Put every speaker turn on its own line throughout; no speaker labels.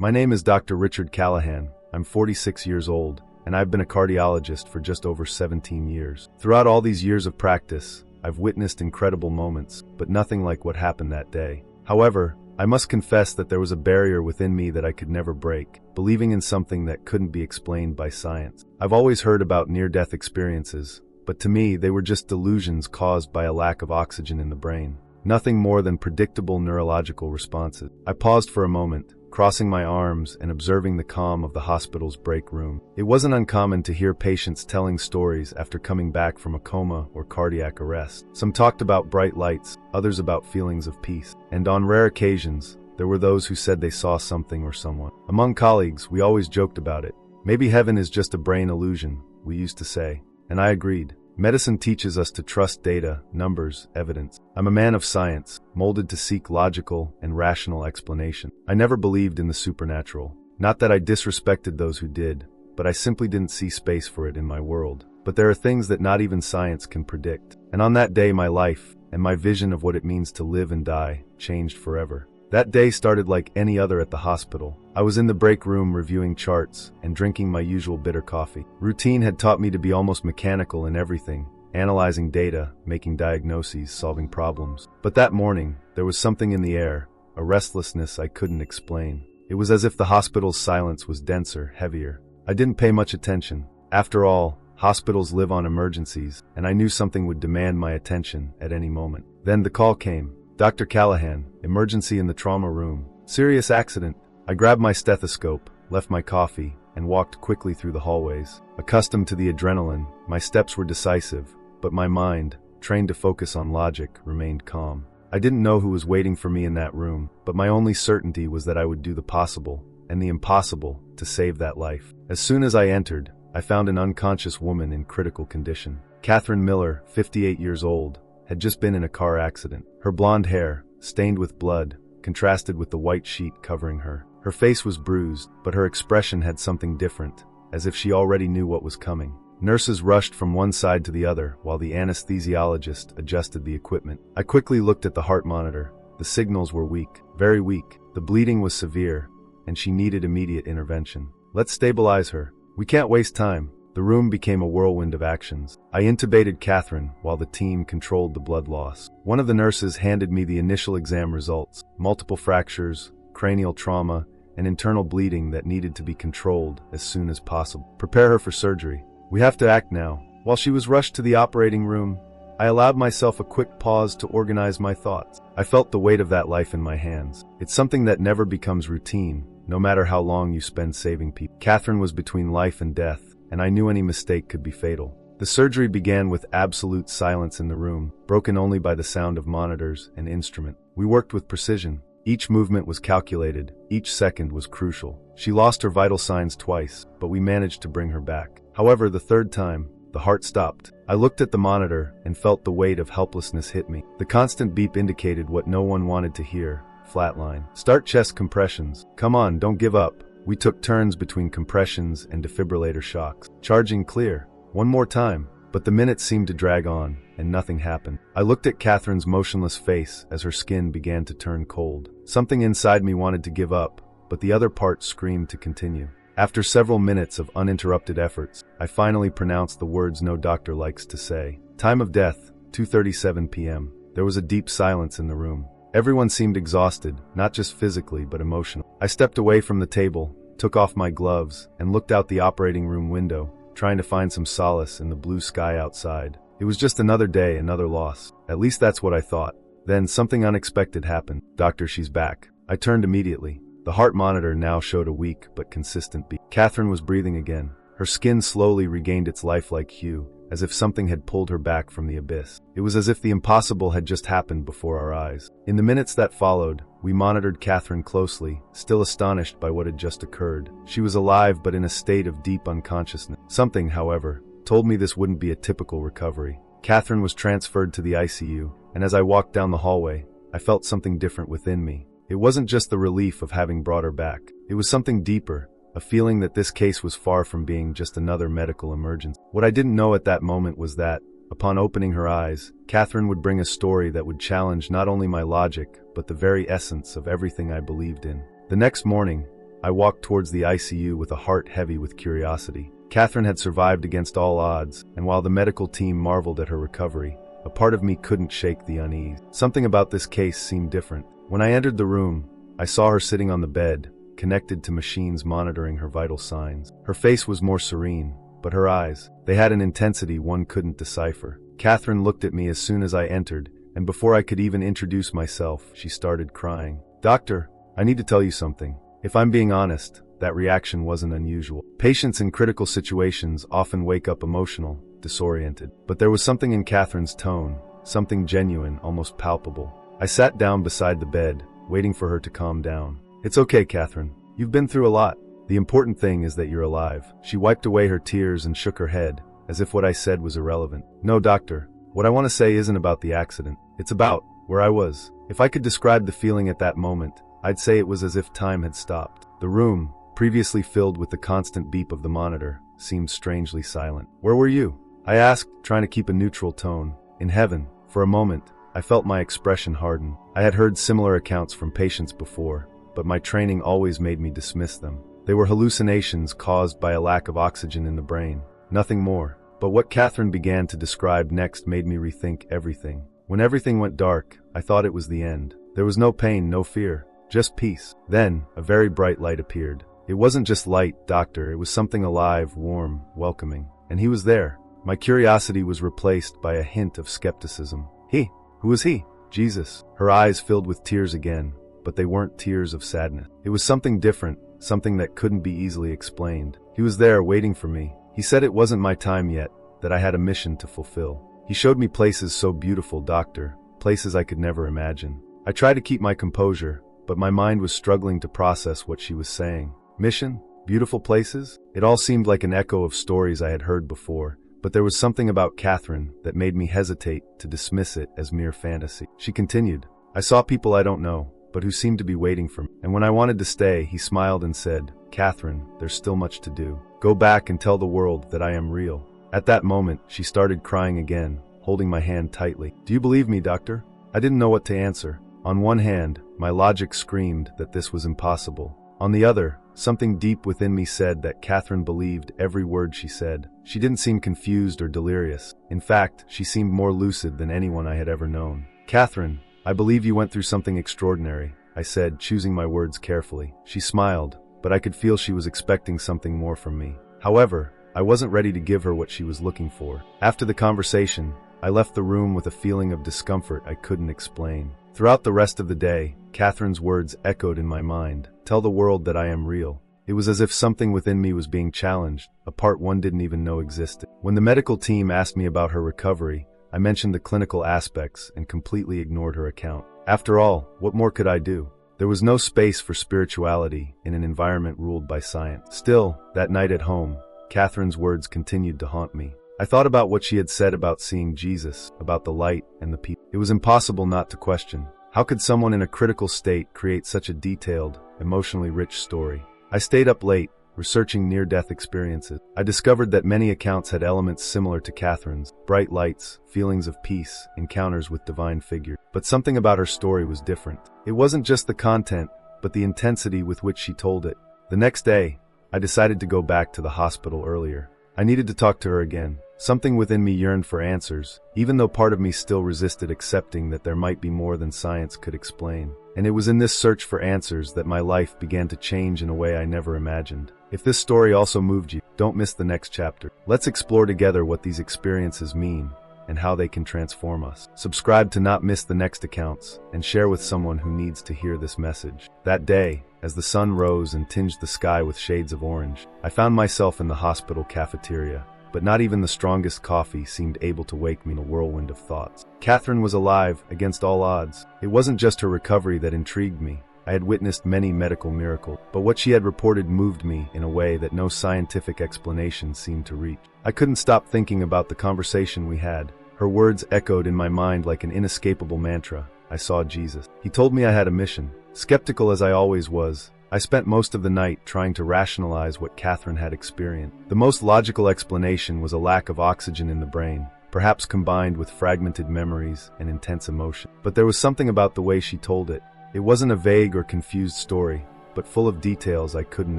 My name is Dr. Richard Callahan. I'm 46 years old, and I've been a cardiologist for just over 17 years. Throughout all these years of practice, I've witnessed incredible moments, but nothing like what happened that day. However, I must confess that there was a barrier within me that I could never break, believing in something that couldn't be explained by science. I've always heard about near-death experiences, but to me they were just delusions caused by a lack of oxygen in the brain. Nothing more than predictable neurological responses. I paused for a moment, crossing my arms and observing the calm of the hospital's break room. It wasn't uncommon to hear patients telling stories after coming back from a coma or cardiac arrest. Some talked about bright lights, others about feelings of peace. And on rare occasions, there were those who said they saw something or someone. Among colleagues, we always joked about it. Maybe heaven is just a brain illusion, we used to say. And I agreed. Medicine teaches us to trust data, numbers, evidence. I'm a man of science, molded to seek logical and rational explanation. I never believed in the supernatural. Not that I disrespected those who did, but I simply didn't see space for it in my world. But there are things that not even science can predict. And on that day, my life, and my vision of what it means to live and die, changed forever. That day started like any other at the hospital. I was in the break room reviewing charts and drinking my usual bitter coffee. Routine had taught me to be almost mechanical in everything, analyzing data, making diagnoses, solving problems. But that morning, there was something in the air, a restlessness I couldn't explain. It was as if the hospital's silence was denser, heavier. I didn't pay much attention. After all, hospitals live on emergencies, and I knew something would demand my attention at any moment. Then the call came. Dr. Callahan, emergency in the trauma room. Serious accident. I grabbed my stethoscope, left my coffee, and walked quickly through the hallways. Accustomed to the adrenaline, my steps were decisive, but my mind, trained to focus on logic, remained calm. I didn't know who was waiting for me in that room, but my only certainty was that I would do the possible, and the impossible, to save that life. As soon as I entered, I found an unconscious woman in critical condition. Catherine Miller, 58 years old, had just been in a car accident. Her blonde hair, stained with blood, contrasted with the white sheet covering her. Her face was bruised, but her expression had something different, as if she already knew what was coming. Nurses rushed from one side to the other, while the anesthesiologist adjusted the equipment. I quickly looked at the heart monitor. The signals were weak, very weak. The bleeding was severe, and she needed immediate intervention. Let's stabilize her. We can't waste time. The room became a whirlwind of actions. I intubated Catherine while the team controlled the blood loss. One of the nurses handed me the initial exam results: multiple fractures, cranial trauma, and internal bleeding that needed to be controlled as soon as possible. Prepare her for surgery. We have to act now. While she was rushed to the operating room, I allowed myself a quick pause to organize my thoughts. I felt the weight of that life in my hands. It's something that never becomes routine, no matter how long you spend saving people. Catherine was between life and death, and I knew any mistake could be fatal. The surgery began with absolute silence in the room, broken only by the sound of monitors and instrument. We worked with precision. Each movement was calculated, each second was crucial. She lost her vital signs twice, but we managed to bring her back. However, the third time, the heart stopped. I looked at the monitor and felt the weight of helplessness hit me. The constant beep indicated what no one wanted to hear: flatline. Start chest compressions. Come on, don't give up. We took turns between compressions and defibrillator shocks. Charging clear. One more time. But the minutes seemed to drag on, and nothing happened. I looked at Catherine's motionless face as her skin began to turn cold. Something inside me wanted to give up, but the other part screamed to continue. After several minutes of uninterrupted efforts, I finally pronounced the words no doctor likes to say. Time of death, 2:37 p.m. There was a deep silence in the room. Everyone seemed exhausted, not just physically but emotionally. I stepped away from the table, took off my gloves, and looked out the operating room window, trying to find some solace in the blue sky outside. It was just another day, another loss. At least that's what I thought. Then something unexpected happened. Doctor, she's back. I turned immediately. The heart monitor now showed a weak but consistent beat. Catherine was breathing again. Her skin slowly regained its lifelike hue, as if something had pulled her back from the abyss. It was as if the impossible had just happened before our eyes. In the minutes that followed, we monitored Catherine closely, still astonished by what had just occurred. She was alive but in a state of deep unconsciousness. Something, however, told me this wouldn't be a typical recovery. Catherine was transferred to the ICU, and as I walked down the hallway, I felt something different within me. It wasn't just the relief of having brought her back. It was something deeper, a feeling that this case was far from being just another medical emergency. What I didn't know at that moment was that, upon opening her eyes, Catherine would bring a story that would challenge not only my logic, but the very essence of everything I believed in. The next morning, I walked towards the ICU with a heart heavy with curiosity. Catherine had survived against all odds, and while the medical team marveled at her recovery, a part of me couldn't shake the unease. Something about this case seemed different. When I entered the room, I saw her sitting on the bed, connected to machines monitoring her vital signs. Her face was more serene, but her eyes, they had an intensity one couldn't decipher. Catherine looked at me as soon as I entered, and before I could even introduce myself, she started crying. "Doctor, I need to tell you something." If I'm being honest, that reaction wasn't unusual. Patients in critical situations often wake up emotional, disoriented. But there was something in Catherine's tone, something genuine, almost palpable. I sat down beside the bed, waiting for her to calm down. "It's okay, Catherine. You've been through a lot. The important thing is that you're alive." She wiped away her tears and shook her head, as if what I said was irrelevant. "No, doctor. What I want to say isn't about the accident. It's about where I was. If I could describe the feeling at that moment, I'd say it was as if time had stopped. The room, previously filled with the constant beep of the monitor, seemed strangely silent. Where were you?" I asked, trying to keep a neutral tone. "In heaven." For a moment, I felt my expression harden. I had heard similar accounts from patients before, but my training always made me dismiss them. They were hallucinations caused by a lack of oxygen in the brain. Nothing more. But what Catherine began to describe next made me rethink everything. When everything went dark, I thought it was the end. There was no pain, no fear, just peace. Then, a very bright light appeared. It wasn't just light, doctor, it was something alive, warm, welcoming. And he was there. My curiosity was replaced by a hint of skepticism. He? Who was he? Jesus. Her eyes filled with tears again, but they weren't tears of sadness. It was something different, something that couldn't be easily explained. He was there, waiting for me. He said it wasn't my time yet, that I had a mission to fulfill. He showed me places so beautiful, doctor, places I could never imagine. I tried to keep my composure, but my mind was struggling to process what she was saying. Mission? Beautiful places? It all seemed like an echo of stories I had heard before, but there was something about Catherine that made me hesitate to dismiss it as mere fantasy. She continued, "I saw people I don't know, but who seemed to be waiting for me. And when I wanted to stay, he smiled and said, 'Catherine, there's still much to do. Go back and tell the world that I am real.'" At that moment, she started crying again, holding my hand tightly. "Do you believe me, doctor?" I didn't know what to answer. On one hand, my logic screamed that this was impossible. On the other, something deep within me said that Catherine believed every word she said. She didn't seem confused or delirious. In fact, she seemed more lucid than anyone I had ever known. "Catherine, I believe you went through something extraordinary," I said, choosing my words carefully. She smiled, but I could feel she was expecting something more from me. However, I wasn't ready to give her what she was looking for. After the conversation, I left the room with a feeling of discomfort I couldn't explain. Throughout the rest of the day, Catherine's words echoed in my mind. "Tell the world that I am real." It was as if something within me was being challenged, a part one didn't even know existed. When the medical team asked me about her recovery, I mentioned the clinical aspects and completely ignored her account. After all, what more could I do? There was no space for spirituality in an environment ruled by science. Still, that night at home, Catherine's words continued to haunt me. I thought about what she had said about seeing Jesus, about the light and the people. It was impossible not to question. How could someone in a critical state create such a detailed, emotionally rich story? I stayed up late, researching near-death experiences. I discovered that many accounts had elements similar to Catherine's: bright lights, feelings of peace, encounters with divine figures. But something about her story was different. It wasn't just the content, but the intensity with which she told it. The next day, I decided to go back to the hospital earlier. I needed to talk to her again. Something within me yearned for answers, even though part of me still resisted accepting that there might be more than science could explain. And it was in this search for answers that my life began to change in a way I never imagined. If this story also moved you, don't miss the next chapter. Let's explore together what these experiences mean and how they can transform us. Subscribe to not miss the next accounts and share with someone who needs to hear this message. That day, as the sun rose and tinged the sky with shades of orange, I found myself in the hospital cafeteria. But not even the strongest coffee seemed able to wake me in a whirlwind of thoughts. Catherine was alive, against all odds. It wasn't just her recovery that intrigued me. I had witnessed many medical miracles, but what she had reported moved me in a way that no scientific explanation seemed to reach. I couldn't stop thinking about the conversation we had. Her words echoed in my mind like an inescapable mantra. I saw Jesus. He told me I had a mission. Skeptical as I always was, I spent most of the night trying to rationalize what Catherine had experienced. The most logical explanation was a lack of oxygen in the brain, perhaps combined with fragmented memories and intense emotion. But there was something about the way she told it. It wasn't a vague or confused story, but but full of details I couldn't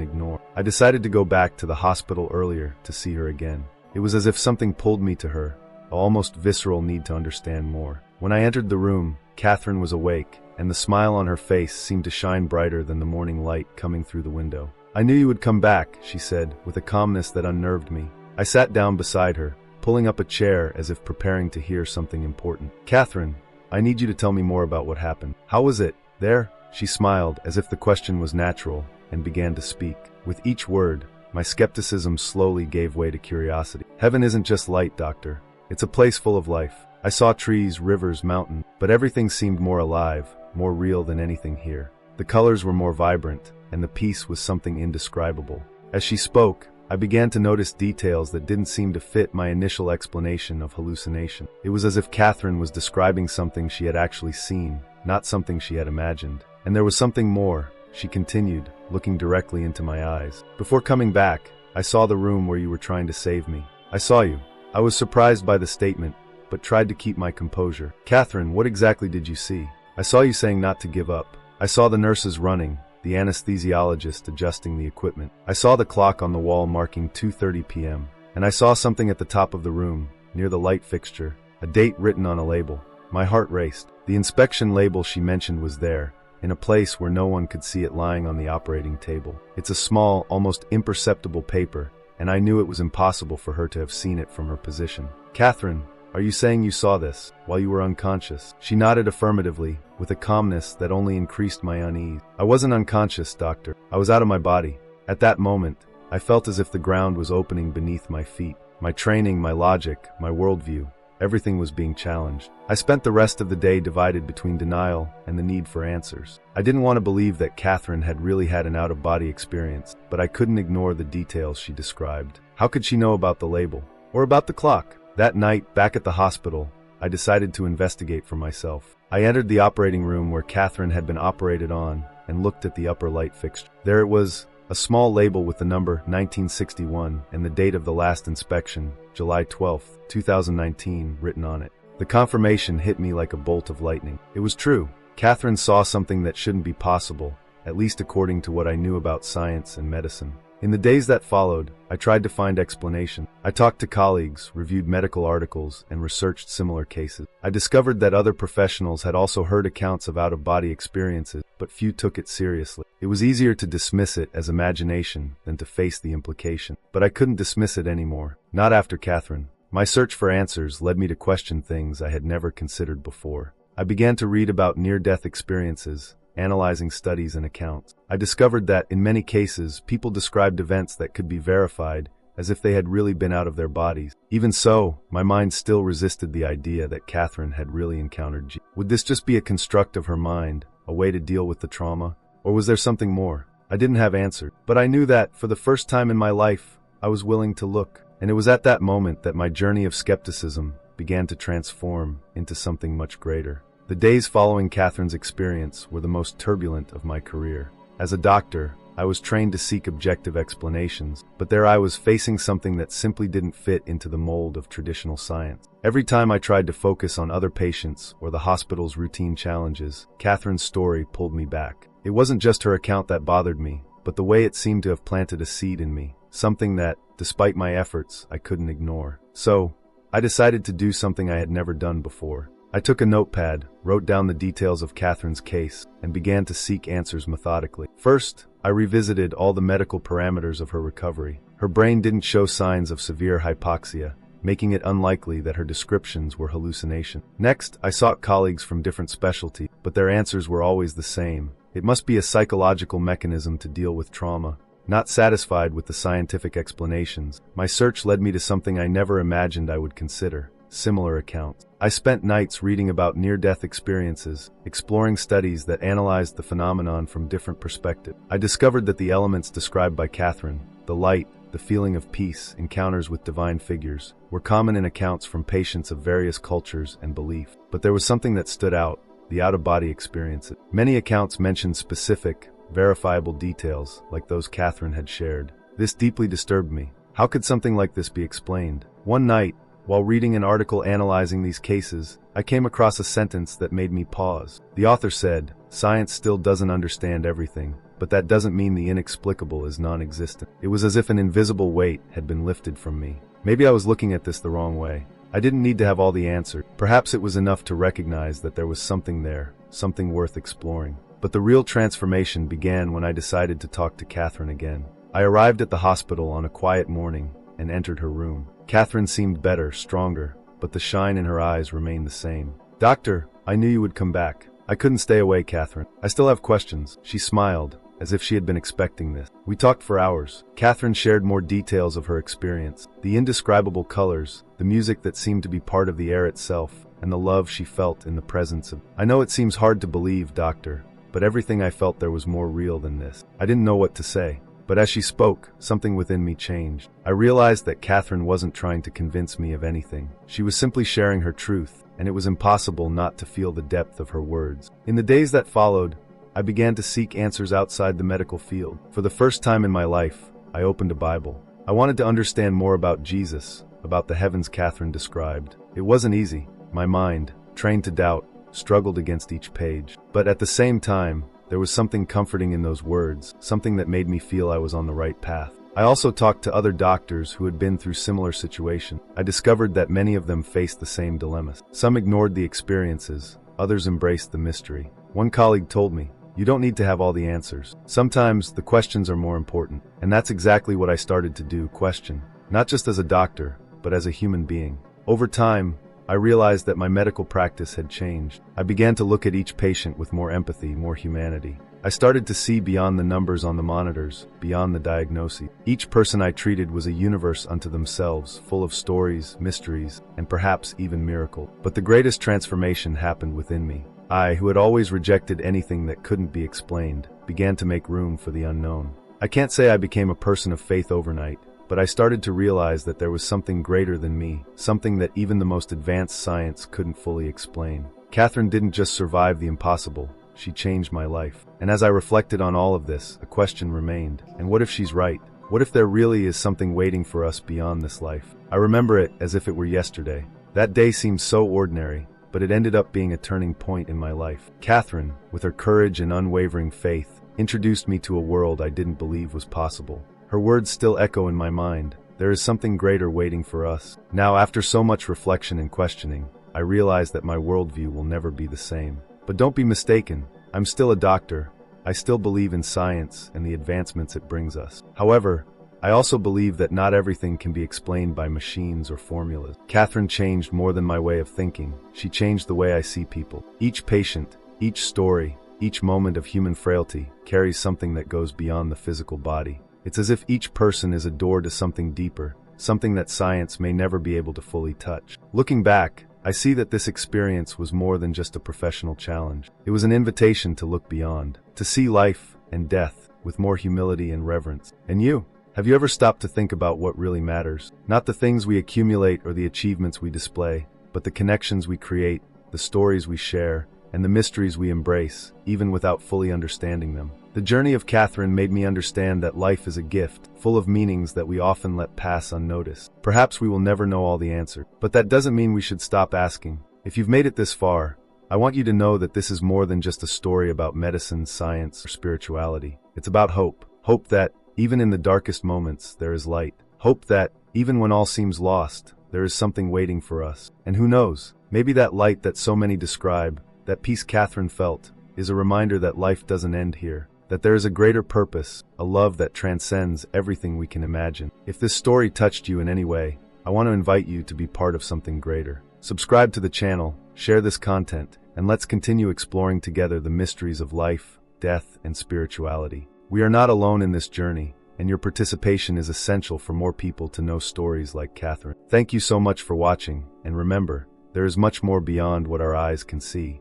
ignore. I decided to go back to the hospital earlier to see her again. It was as if something pulled me to her, an almost visceral need to understand more. When I entered the room, Catherine was awake, and the smile on her face seemed to shine brighter than the morning light coming through the window. "I knew you would come back," she said, with a calmness that unnerved me. I sat down beside her, pulling up a chair as if preparing to hear something important. "Catherine, I need you to tell me more about what happened. How was it, there?" She smiled, as if the question was natural, and began to speak. With each word, my skepticism slowly gave way to curiosity. "Heaven isn't just light, doctor. It's a place full of life. I saw trees, rivers, mountains, but everything seemed more alive, more real than anything here. The colors were more vibrant, and the peace was something indescribable." As she spoke, I began to notice details that didn't seem to fit my initial explanation of hallucination. It was as if Catherine was describing something she had actually seen, not something she had imagined. "And there was something more," she continued, looking directly into my eyes. "Before coming back, I saw the room where you were trying to save me. I saw you." I was surprised by the statement, but tried to keep my composure. "Catherine, what exactly did you see?" "I saw you saying not to give up. I saw the nurses running, the anesthesiologist adjusting the equipment. I saw the clock on the wall marking 2:30 p.m. And I saw something at the top of the room, near the light fixture, a date written on a label. My heart raced. The inspection label she mentioned was there, in a place where no one could see it, lying on the operating table. It's a small, almost imperceptible paper, and I knew it was impossible for her to have seen it from her position. "Catherine, are you saying you saw this while you were unconscious?" She nodded affirmatively, with a calmness that only increased my unease. "I wasn't unconscious, doctor. I was out of my body. At that moment, I felt as if the ground was opening beneath my feet. My training, my logic, my worldview, everything was being challenged. I spent the rest of the day divided between denial and the need for answers. I didn't want to believe that Catherine had really had an out-of-body experience, but I couldn't ignore the details she described. How could she know about the label? Or about the clock? That night, back at the hospital, I decided to investigate for myself. I entered the operating room where Catherine had been operated on and looked at the upper light fixture. There it was, a small label with the number 1961 and the date of the last inspection, July 12, 2019, written on it. The confirmation hit me like a bolt of lightning. It was true. Catherine saw something that shouldn't be possible, at least according to what I knew about science and medicine. In the days that followed, I tried to find explanation. I talked to colleagues, reviewed medical articles, and researched similar cases. I discovered that other professionals had also heard accounts of out-of-body experiences, but few took it seriously. It was easier to dismiss it as imagination than to face the implication. But I couldn't dismiss it anymore. Not after Catherine. My search for answers led me to question things I had never considered before. I began to read about near-death experiences, analyzing studies and accounts. I discovered that, in many cases, people described events that could be verified as if they had really been out of their bodies. Even so, my mind still resisted the idea that Catherine had really encountered G. Would this just be a construct of her mind, a way to deal with the trauma? Or was there something more? I didn't have answers, but I knew that, for the first time in my life, I was willing to look. And it was at that moment that my journey of skepticism began to transform into something much greater. The days following Catherine's experience were the most turbulent of my career. As a doctor, I was trained to seek objective explanations, but there I was facing something that simply didn't fit into the mold of traditional science. Every time I tried to focus on other patients or the hospital's routine challenges, Catherine's story pulled me back. It wasn't just her account that bothered me, but the way it seemed to have planted a seed in me, something that, despite my efforts, I couldn't ignore. So, I decided to do something I had never done before. I took a notepad, wrote down the details of Catherine's case, and began to seek answers methodically. First, I revisited all the medical parameters of her recovery. Her brain didn't show signs of severe hypoxia, making it unlikely that her descriptions were hallucination. Next, I sought colleagues from different specialties, but their answers were always the same. It must be a psychological mechanism to deal with trauma. Not satisfied with the scientific explanations, my search led me to something I never imagined I would consider: similar accounts. I spent nights reading about near-death experiences, exploring studies that analyzed the phenomenon from different perspectives. I discovered that the elements described by Catherine, the light, the feeling of peace, encounters with divine figures, were common in accounts from patients of various cultures and beliefs. But there was something that stood out: the out-of-body experiences. Many accounts mentioned specific, verifiable details, like those Catherine had shared. This deeply disturbed me. How could something like this be explained? One night, while reading an article analyzing these cases, I came across a sentence that made me pause. The author said, Science still doesn't understand everything, but that doesn't mean the inexplicable is non-existent. It was as if an invisible weight had been lifted from me. Maybe I was looking at this the wrong way. I didn't need to have all the answers. Perhaps it was enough to recognize that there was something there, something worth exploring. But the real transformation began when I decided to talk to Catherine again. I arrived at the hospital on a quiet morning and entered her room. Catherine seemed better, stronger, but the shine in her eyes remained the same. "Doctor, I knew you would come back. I couldn't stay away, Catherine. I still have questions." She smiled, as if she had been expecting this. We talked for hours. Catherine shared more details of her experience, the indescribable colors, the music that seemed to be part of the air itself, and the love she felt in the presence of. "I know it seems hard to believe, doctor, but everything I felt there was more real than this." I didn't know what to say. But as she spoke, something within me changed. I realized that Catherine wasn't trying to convince me of anything. She was simply sharing her truth, and it was impossible not to feel the depth of her words. In the days that followed, I began to seek answers outside the medical field. For the first time in my life, I opened a Bible. I wanted to understand more about Jesus, about the heavens Catherine described. It wasn't easy. My mind, trained to doubt, struggled against each page. But at the same time, there was something comforting in those words, something that made me feel I was on the right path. I also talked to other doctors who had been through similar situations. I discovered that many of them faced the same dilemmas. Some ignored the experiences, others embraced the mystery. One colleague told me, "You don't need to have all the answers. Sometimes the questions are more important." And that's exactly what I started to do, question. Not just as a doctor, but as a human being. Over time, I realized that my medical practice had changed. I began to look at each patient with more empathy, more humanity. I started to see beyond the numbers on the monitors, beyond the diagnosis. Each person I treated was a universe unto themselves, full of stories, mysteries, and perhaps even miracle. But the greatest transformation happened within me. I, who had always rejected anything that couldn't be explained, began to make room for the unknown. I can't say I became a person of faith overnight, but I started to realize that there was something greater than me, something that even the most advanced science couldn't fully explain. Catherine didn't just survive the impossible, she changed my life. And as I reflected on all of this, a question remained. And what if she's right? What if there really is something waiting for us beyond this life? I remember it as if it were yesterday. That day seemed so ordinary, but it ended up being a turning point in my life. Catherine, with her courage and unwavering faith, introduced me to a world I didn't believe was possible. Her words still echo in my mind. There is something greater waiting for us. Now, after so much reflection and questioning, I realize that my worldview will never be the same. But don't be mistaken, I'm still a doctor. I still believe in science and the advancements it brings us. However, I also believe that not everything can be explained by machines or formulas. Catherine changed more than my way of thinking. She changed the way I see people. Each patient, each story, each moment of human frailty carries something that goes beyond the physical body. It's as if each person is a door to something deeper, something that science may never be able to fully touch. Looking back, I see that this experience was more than just a professional challenge. It was an invitation to look beyond, to see life and death with more humility and reverence. And you? Have you ever stopped to think about what really matters? Not the things we accumulate or the achievements we display, but the connections we create, the stories we share, and the mysteries we embrace, even without fully understanding them. The journey of Catherine made me understand that life is a gift, full of meanings that we often let pass unnoticed. Perhaps we will never know all the answers, but that doesn't mean we should stop asking. If you've made it this far, I want you to know that this is more than just a story about medicine, science, or spirituality. It's about hope. Hope that, even in the darkest moments, there is light. Hope that, even when all seems lost, there is something waiting for us. And who knows, maybe that light that so many describe, that peace Catherine felt, is a reminder that life doesn't end here. That there is a greater purpose, a love that transcends everything we can imagine. If this story touched you in any way, I want to invite you to be part of something greater. Subscribe to the channel, share this content, and let's continue exploring together the mysteries of life, death, and spirituality. We are not alone in this journey, and your participation is essential for more people to know stories like Catherine. Thank you so much for watching, and remember, there is much more beyond what our eyes can see.